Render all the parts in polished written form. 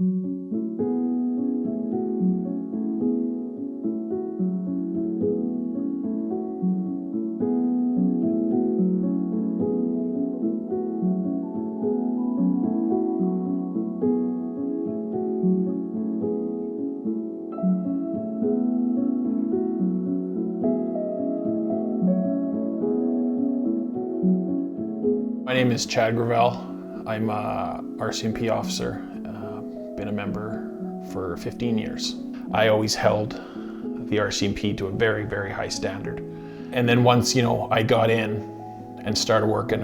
My name is Chad Gravelle. I'm a RCMP officer, been a member for 15 years. I always held the RCMP to a very, very high standard. And then once, I got in and started working,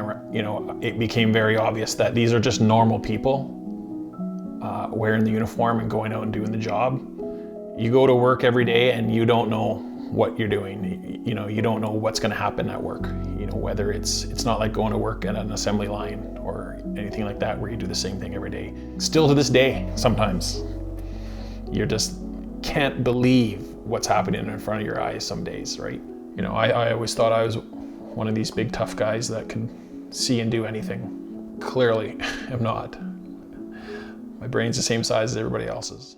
it became very obvious that these are just normal people wearing the uniform and going out and doing the job. You go to work every day and you don't know what you're doing. You don't know what's going to happen at work. Whether it's not like going to work at an assembly line or anything like that where you do the same thing every day. Still to this day, sometimes you just can't believe what's happening in front of your eyes some days, right? I always thought I was one of these big tough guys that could see and do anything. Clearly, I'm not. My brain's the same size as everybody else's.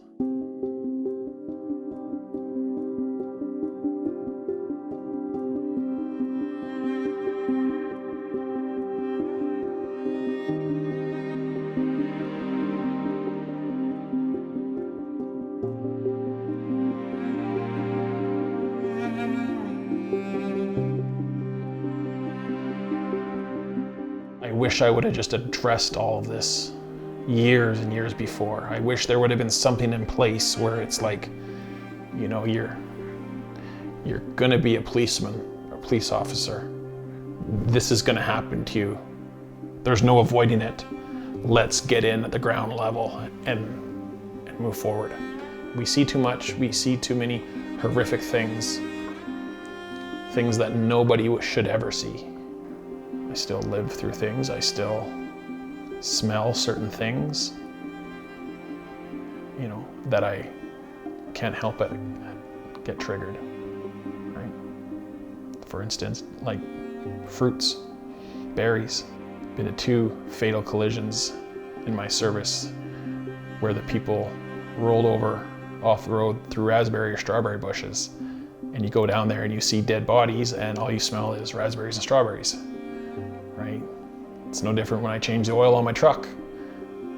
I wish I would have just addressed all of this years and years before. I wish there would have been something in place where it's like, you're gonna be a policeman or police officer. This is gonna happen to you. There's no avoiding it. Let's get in at the ground level and move forward. We see too much, we see too many horrific things that nobody should ever see. I still live through things, I still smell certain things, that I can't help but get triggered, right? For instance, like fruits, berries. Been in 2 fatal collisions in my service where the people rolled over off the road through raspberry or strawberry bushes. And you go down there and you see dead bodies and all you smell is raspberries and strawberries, right? It's no different when I change the oil on my truck.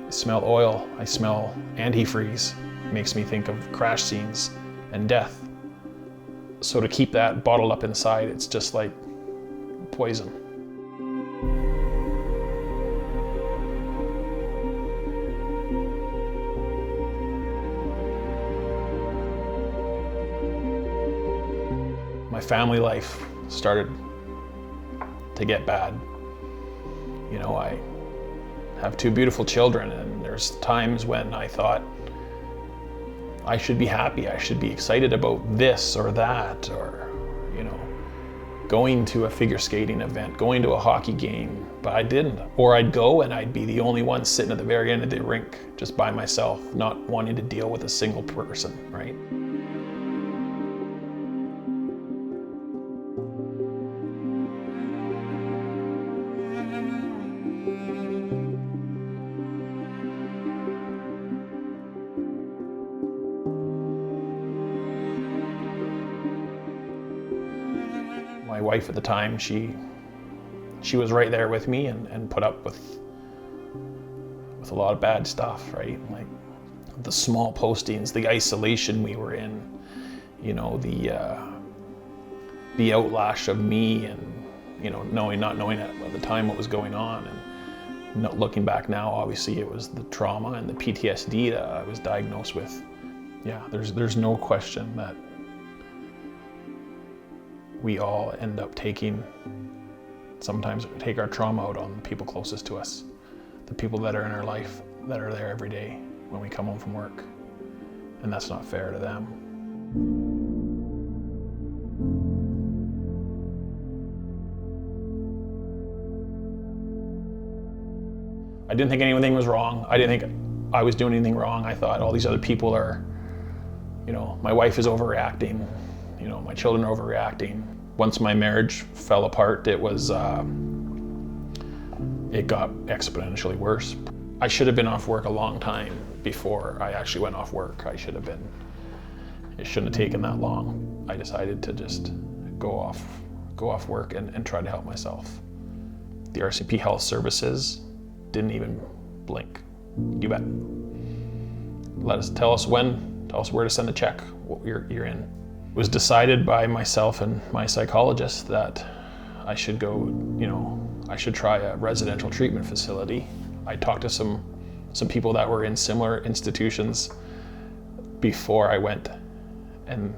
I smell oil, I smell antifreeze. It makes me think of crash scenes and death. So to keep that bottled up inside, it's just like poison. My family life started to get bad. I have 2 beautiful children, and there's times when I thought I should be happy, I should be excited about this or that, or going to a figure skating event, going to a hockey game, but I didn't. Or I'd go and I'd be the only one sitting at the very end of the rink just by myself, not wanting to deal with a single person, right? My wife at the time, she was right there with me and put up with a lot of bad stuff, right? Like the small postings, the isolation we were in, the outlash of me and, not knowing at the time what was going on. And looking back now, obviously it was the trauma and the PTSD that I was diagnosed with. Yeah, there's no question that we all end up sometimes take our trauma out on the people closest to us, the people that are in our life, that are there every day when we come home from work. And that's not fair to them. I didn't think anything was wrong. I didn't think I was doing anything wrong. I thought all these other people are, my wife is overreacting. My children are overreacting. Once my marriage fell apart, it got exponentially worse. I should have been off work a long time. before I actually went off work. It shouldn't have taken that long. I decided to just go off work and try to help myself. The RCMP Health Services didn't even blink. You bet. Tell us when, tell us where to send the check, what you're in. It was decided by myself and my psychologist that I should go, I should try a residential treatment facility. I talked to some people that were in similar institutions before I went, and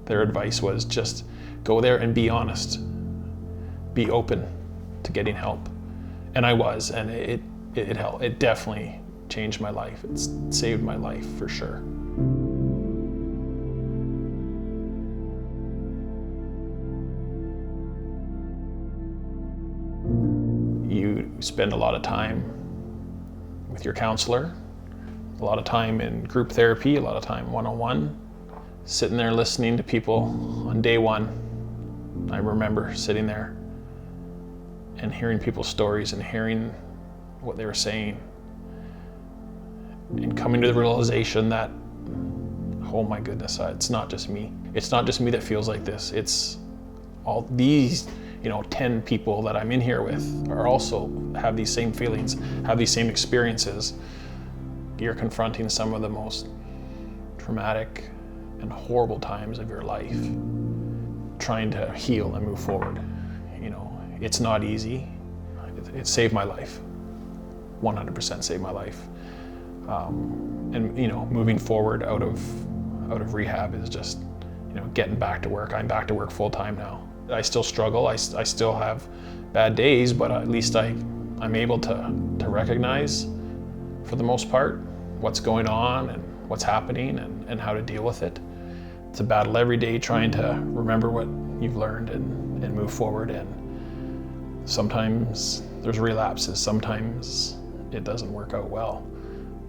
their advice was just go there and be honest, be open to getting help. And I was, and it helped. It definitely changed my life. It saved my life for sure. You spend a lot of time with your counselor, a lot of time in group therapy, a lot of time one-on-one, sitting there listening to people on day one. I remember sitting there and hearing people's stories and hearing what they were saying and coming to the realization that, oh my goodness, it's not just me. It's not just me that feels like this. It's all these 10 people that I'm in here with are also have these same feelings, have these same experiences. You're confronting some of the most traumatic and horrible times of your life, trying to heal and move forward. It's not easy. It saved my life. 100% saved my life. And moving forward out of rehab is just getting back to work. I'm back to work full time now. I still struggle. I still have bad days, but at least I'm able to recognize, for the most part, what's going on and what's happening and how to deal with it. It's a battle every day trying to remember what you've learned and move forward. And sometimes there's relapses. Sometimes it doesn't work out well.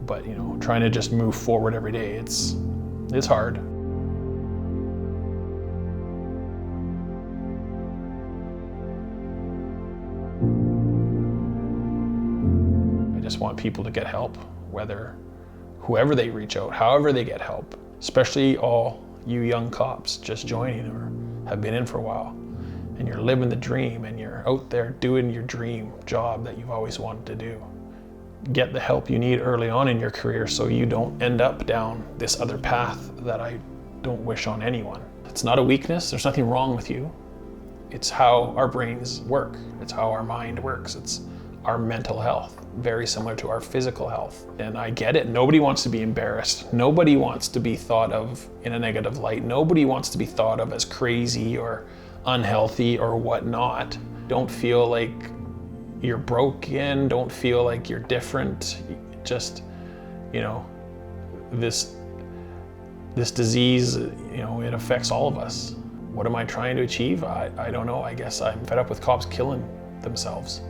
But trying to just move forward every day, it's hard. I just want people to get help, whoever they reach out, however they get help, especially all you young cops just joining or have been in for a while, and you're living the dream and you're out there doing your dream job that you've always wanted to do. Get the help you need early on in your career so you don't end up down this other path that I don't wish on anyone. It's not a weakness, there's nothing wrong with you. It's how our brains work. It's how our mind works. It's our mental health, very similar to our physical health. And I get it, nobody wants to be embarrassed. Nobody wants to be thought of in a negative light. Nobody wants to be thought of as crazy or unhealthy or whatnot. Don't feel like you're broken, don't feel like you're different. Just, this disease, it affects all of us. What am I trying to achieve? I don't know. I guess I'm fed up with cops killing themselves.